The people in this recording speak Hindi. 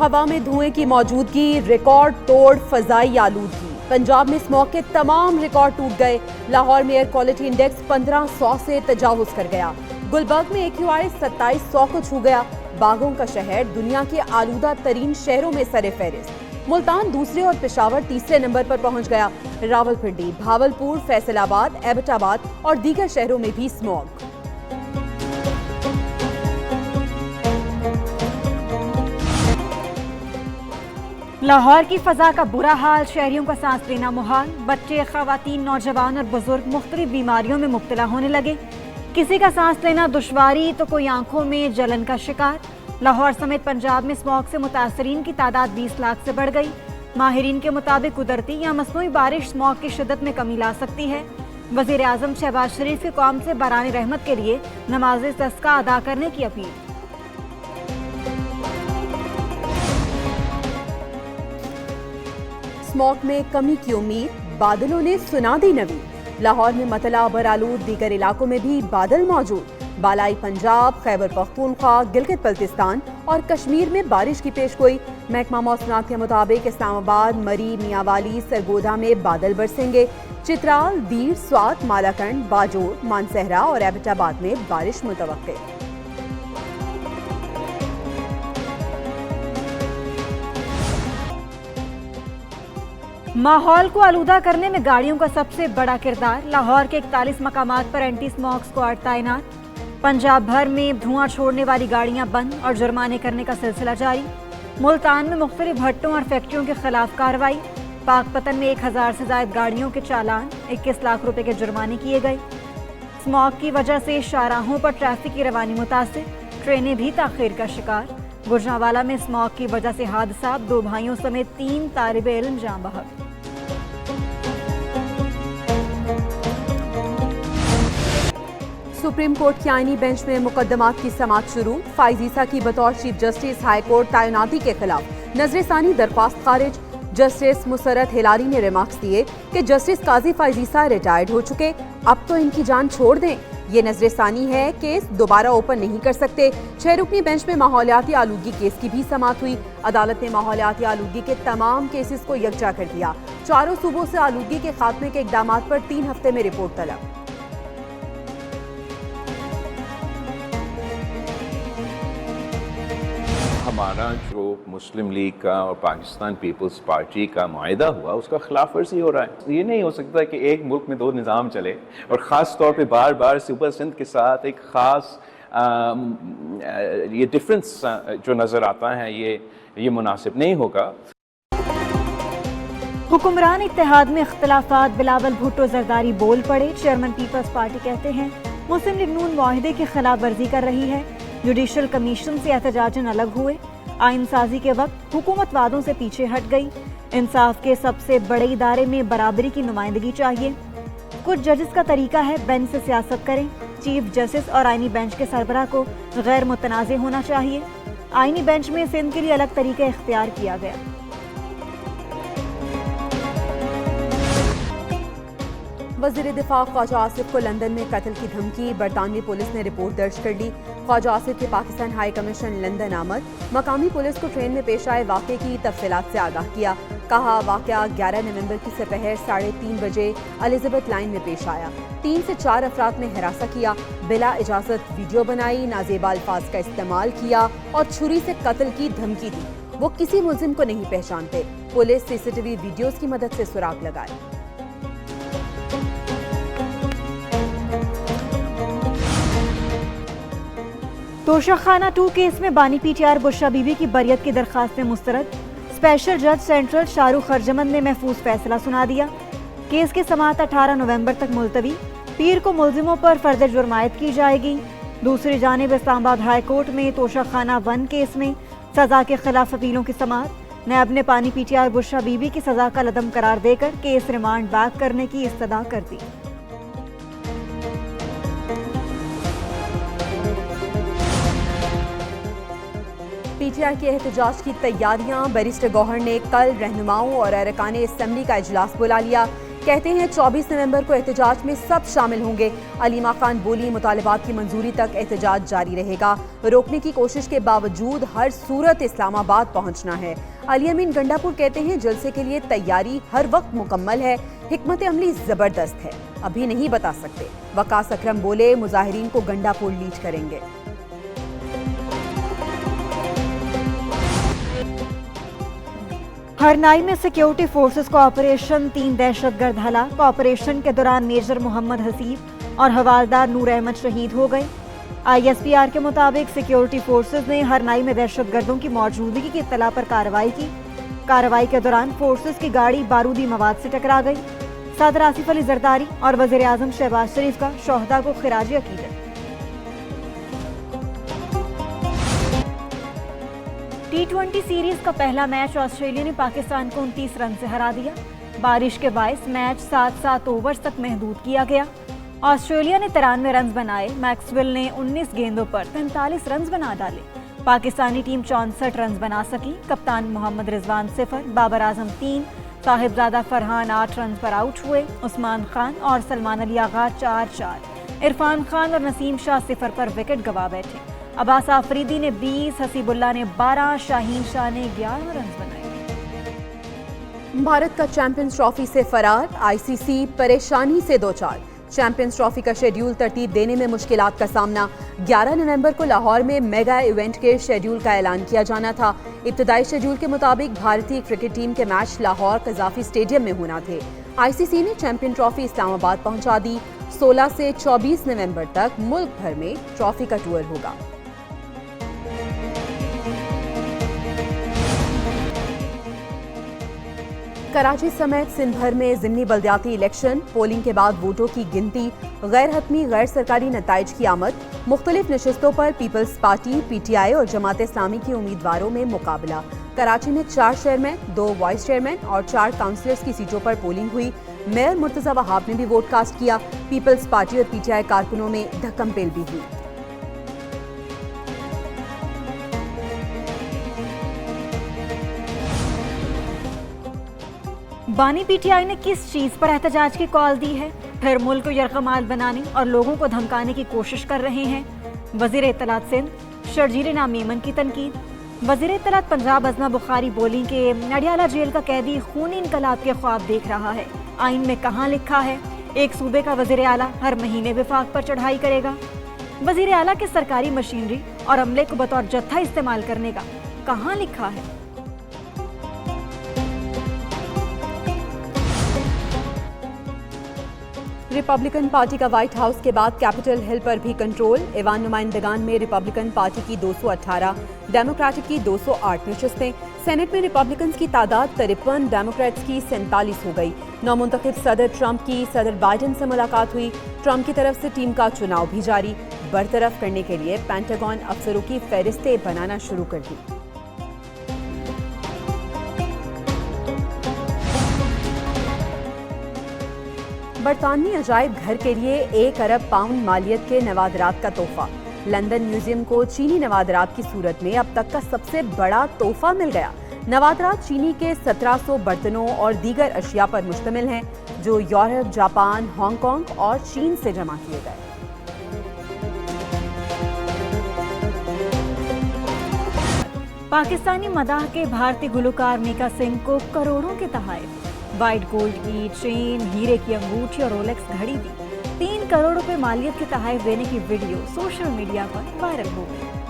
हवा में धुएं की मौजूदगी, रिकॉर्ड तोड़ फजाई आलूदगी। पंजाब में स्मॉग के तमाम रिकॉर्ड टूट गए। लाहौर में एयर क्वालिटी इंडेक्स 1500 से तजावुज कर गया। गुलबर्ग में AQI 2700 को छू गया। बागों का शहर दुनिया के आलूदा तरीन शहरों में सरे फहरिस्त। मुल्तान दूसरे और पेशावर तीसरे नंबर पर पहुंच गया। रावलपिंडी, भावलपुर, फैसलाबाद, एबटाबाद और दीगर शहरों में भी स्मॉग। लाहौर की फजा का बुरा हाल, शहरियों का सांस लेना मुहाल। बच्चे, खवातीन, नौजवान और बुजुर्ग मुख्तलिफ बीमारियों में मुब्तला होने लगे। किसी का सांस लेना दुश्वारी तो कोई आंखों में जलन का शिकार। लाहौर समेत पंजाब में स्मॉग से मुतासरीन की तादाद 20 लाख से बढ़ गई। माहिरीन के मुताबिक कुदरती या मसनूई बारिश स्मॉग की शिद्दत में कमी ला सकती है। वज़ीर आज़म शहबाज शरीफ की कौम से बरान रहमत के लिए नमाज तस्का अदा करने की अपील। स्मॉग में कमी की उम्मीद, बादलों ने सुना दी नवी। लाहौर में मतला बरालूद, दीगर इलाकों में भी बादल मौजूद। बालाई पंजाब, खैबर पख्तूनख्वा, गिलगित बल्तिस्तान और कश्मीर में बारिश की पेशगोई। महकमा मौसमात के मुताबिक इस्लामाबाद, मरी, मियांवाली, सरगोदा में बादल बरसेंगे। चित्राल, दीर, स्वात, मालाकंड, बाजोर, मानसहरा और एबटाबाद में बारिश मुतवक्के। माहौल को आलूदा करने में गाड़ियों का सबसे बड़ा किरदार। लाहौर के 41 मकामात पर एंटी स्मॉग स्क्वाड तैनात। पंजाब भर में धुआं छोड़ने वाली गाड़ियां बंद और जुर्माने करने का सिलसिला जारी। मुल्तान में मुख्तलिफ भट्टों और फैक्ट्रियों के खिलाफ कार्रवाई। पाकपतन में 1000 से ज्यादा गाड़ियों के चालान, 21 लाख रुपए के जुर्माने किए गए। स्मॉग की वजह से शाहराहों पर ट्रैफिक की रवानी मुतासिर, ट्रेनें भी ताखीर का शिकार। गुजरांवाला में स्मॉग की वजह से हादसा, 2 भाइयों समेत 3 तालिबे इल्म जान बहक। सुप्रीम कोर्ट की आईनी बेंच में मुकदमात की समाअत शुरू। फाइज ईसा की बतौर चीफ जस्टिस हाई कोर्ट तैनाती के खिलाफ नजरसानी दरख्वास्त खारिज। जस्टिस मुसरत हिलारी ने रिमार्क्स दिए कि जस्टिस काजी फाइज ईसा रिटायर्ड हो चुके, अब तो इनकी जान छोड़ दें। ये नजरसानी है, केस दोबारा ओपन नहीं कर सकते। 6 रुकनी बेंच में माहौलियाती आलूदगी केस की भी समाअत हुई। अदालत ने माहौलियाती आलूदगी के तमाम केसेस को यकजा कर दिया। चारों सूबों से आलूदगी के खात्मे के इकदाम पर 3 हफ्ते में रिपोर्ट तलब। हमारा जो मुस्लिम लीग का और पाकिस्तान पीपल्स पार्टी का मुआहिदा हुआ, उसका खिलाफ वर्जी हो रहा है। ये नहीं हो सकता कि एक मुल्क में 2 निज़ाम चले, और ख़ास तौर पे बार बार सुपर सिंध के साथ एक ख़ास ये डिफरेंस जो नज़र आता है, ये मुनासिब नहीं होगा। हुक्मरान इत्तेहाद में इख्तिलाफात, बिलावल भुट्टो जरदारी बोल पड़े। चेयरमैन पीपल्स पार्टी कहते हैं मुस्लिम लीग नून मुआहिदे की खिलाफ वर्जी कर रही है। जुडिशल कमीशन से एहतजाजन अलग हुए। आइन साजी के वक्त हुकूमत वादों से पीछे हट गई। इंसाफ के सबसे बड़े इदारे में बराबरी की नुमाइंदगी चाहिए। कुछ जजेस का तरीका है बेंच से सियासत करें। चीफ जस्टिस और आइनी बेंच के सरबराह को गैर मुतनाज़े होना चाहिए। आइनी बेंच में सिंध के लिए अलग तरीका इख्तियार किया गया। वज़ीर दिफा ख्वाजा आसिफ को लंदन में कत्ल की धमकी। बरतानवी पुलिस ने रिपोर्ट दर्ज कर ली। ख्वाजा आसिफ के पाकिस्तान हाई कमीशन लंदन आमद। मकामी पुलिस को ट्रेन में पेश आए वाक़े की तफसीलात से आगाह किया। कहा वाक़या 11 नवंबर की दोपहर 3:30 बजे एलिजाबेथ लाइन में पेश आया। 3 से 4 अफराद ने हिरासा किया, बिला इजाज़त वीडियो बनाई, नाजेबा अल्फाज का इस्तेमाल किया और छुरी से कत्ल की धमकी दी। वो किसी मुल्जिम को नहीं पहचानते। पुलिस CCTV वीडियोज़ की मदद से सुराग लगाए। तोशाखाना 2 केस में बानी PTR बुशरा बीबी की बरियत की दरखास्तें मुस्तरद। स्पेशल जज सेंट्रल शाहरुख खरजमन ने महफूज फैसला सुना दिया। केस की समाअत 18 नवंबर तक मुलतवी। पीर को मुल्जिमों पर फर्ज जुर्मायत की जाएगी। दूसरी जानिब इस्लामाबाद हाई कोर्ट में तोशाखाना 1 केस में सजा के खिलाफ अपीलों की समाअत। नैब ने बानी PTR बुशरा बीबी की सजा का लदम करार देकर केस रिमांड बैक करने की इस्तदा कर दी। PTI के एहतजाज की तैयारियां। बैरिस्टर गौहर ने कल रहनुमाओं और अरकान असम्बली का इजलास बुला लिया। कहते हैं 24 नवंबर को एहतजाज में सब शामिल होंगे। अलीमा खान बोली, मुतालिबात की मंजूरी तक एहतजाज जारी रहेगा। रोकने की कोशिश के बावजूद हर सूरत इस्लामाबाद पहुंचना है। अली अमीन गंडापुर कहते हैं जलसे के लिए तैयारी हर वक्त मुकम्मल है, हिकमत अमली जबरदस्त है, अभी नहीं बता सकते। वकास अकरम बोले, मुजाहिरीन को गंडापुर लीड करेंगे। हरनाई में सिक्योरिटी फोर्सेस का ऑपरेशन 3 दहशतगर्द हलाक। ऑपरेशन के दौरान मेजर मोहम्मद हसीब और हवालदार नूर अहमद शहीद हो गए। ISPR के मुताबिक सिक्योरिटी फोर्सेस ने हरनाई में दहशतगर्दों की मौजूदगी की इत्तला पर कार्रवाई की। कार्रवाई के दौरान फोर्सेस की गाड़ी बारूदी मवाद से टकरा गई। सदर आसिफ अली जरदारी और वजीर आजम शहबाज शरीफ का शोहदा को खिराज अकीदत। T20 सीरीज का पहला मैच ऑस्ट्रेलिया ने पाकिस्तान को 29 रन से हरा दिया। बारिश के बायस मैच 7 ओवर्स तक महदूद किया गया। ऑस्ट्रेलिया ने 93 रन बनाए। मैक्सवेल ने 19 गेंदों पर 43 रन बना डाले। पाकिस्तानी टीम 64 रन बना सकी। कप्तान मोहम्मद रिजवान 0, बाबर आजम 3, साहिबजादा फरहान 8 रन पर आउट हुए। उस्मान खान और सलमान अली आगा 4-4। इरफान खान और नसीम शाह 0 पर विकेट गंवा बैठे। अब्बास आफरीदी ने 20, हसीबुल्ला ने 12, शाहीन शाह ने 11 रन बनाए। भारत का चैंपियंस ट्रॉफी से फरार। ICC परेशानी से दो चार। चैंपियंस ट्रॉफी का शेड्यूल तरतीब देने में मुश्किलात का सामना। 11 नवंबर को लाहौर में मेगा इवेंट के शेड्यूल का ऐलान किया जाना था। इब्तदाई शेड्यूल के मुताबिक भारतीय क्रिकेट टीम के मैच लाहौर कजाफी स्टेडियम में होना थे। ICC ने चैंपियन ट्रॉफी इस्लामाबाद पहुंचा दी। 16 से 24 नवंबर तक मुल्क भर में ट्रॉफी का टूर होगा। कराची समेत सिंध भर में ज़िमनी बल्दियाती इलेक्शन। पोलिंग के बाद वोटों की गिनती। गैर हतमी गैर सरकारी नताइज की आमद। मुख्तलिफ नशिस्तों पर पीपल्स पार्टी, PTI और जमात इस्लामी के उम्मीदवारों में मुकाबला। कराची में 4 चेयरमैन, 2 वाइस चेयरमैन और 4 काउंसलर्स की सीटों पर पोलिंग हुई। मेयर मुर्तजा वहाब ने भी वोट कास्ट किया। पीपल्स पार्टी और PTI कारकुनों में धक्कम-पेल भी हुई। बानी PTI ने किस चीज पर एहतजाज की कॉल दी है? फिर मुल्क को यरगमाल बनाने और लोगों को धमकाने की कोशिश कर रहे हैं। वजीर इत्तलात सिंध शर्जील इनाम मेमन की तनकीद। वजीर इत्तलात पंजाब अज़मा बुखारी बोली कि अडियाला जेल का कैदी खूनी इनकलाब के ख्वाब देख रहा है। आइन में कहाँ लिखा है एक सूबे का वजीर आला हर महीने विफाक पर चढ़ाई करेगा? वजीर आला के सरकारी मशीनरी और अमले को बतौर जत्था इस्तेमाल करने का कहाँ लिखा है? रिपब्लिकन पार्टी का व्हाइट हाउस के बाद कैपिटल हिल पर भी कंट्रोल। ऐवान नुमाइंदगान में रिपब्लिकन पार्टी की 218, डेमोक्रेटिक की 208 नशिस्तें। सेनेट में रिपब्लिकन की तादाद 53, डेमोक्रेट्स की 47 हो गई। नौमुंतखब सदर ट्रंप की सदर बाइडेन से मुलाकात हुई। ट्रंप की तरफ से टीम का चुनाव भी जारी। बरतरफ करने के लिए पेंटागन अफसरों की फहरिस्तें बनाना शुरू कर दी। बरतानवी अजायब घर के लिए 1 अरब पाउंड मालियत के नवादरात का तोहफा। लंदन म्यूजियम को चीनी नवादरात की सूरत में अब तक का सबसे बड़ा तोहफा मिल गया। नवादरात चीनी के 1700 बर्तनों और दीगर अशिया पर मुश्तमिल हैं, जो यूरोप, जापान, हांगकांग और चीन से जमा किए गए। पाकिस्तानी मदाह के भारतीय गुलकार मीका सिंह को करोड़ों के तोहफे। वाइट गोल्ड की चेन, हीरे की अंगूठी और रोलेक्स घड़ी दी। 3 करोड़ रुपए मालियत के तोहफे देने की वीडियो सोशल मीडिया पर वायरल हो गई।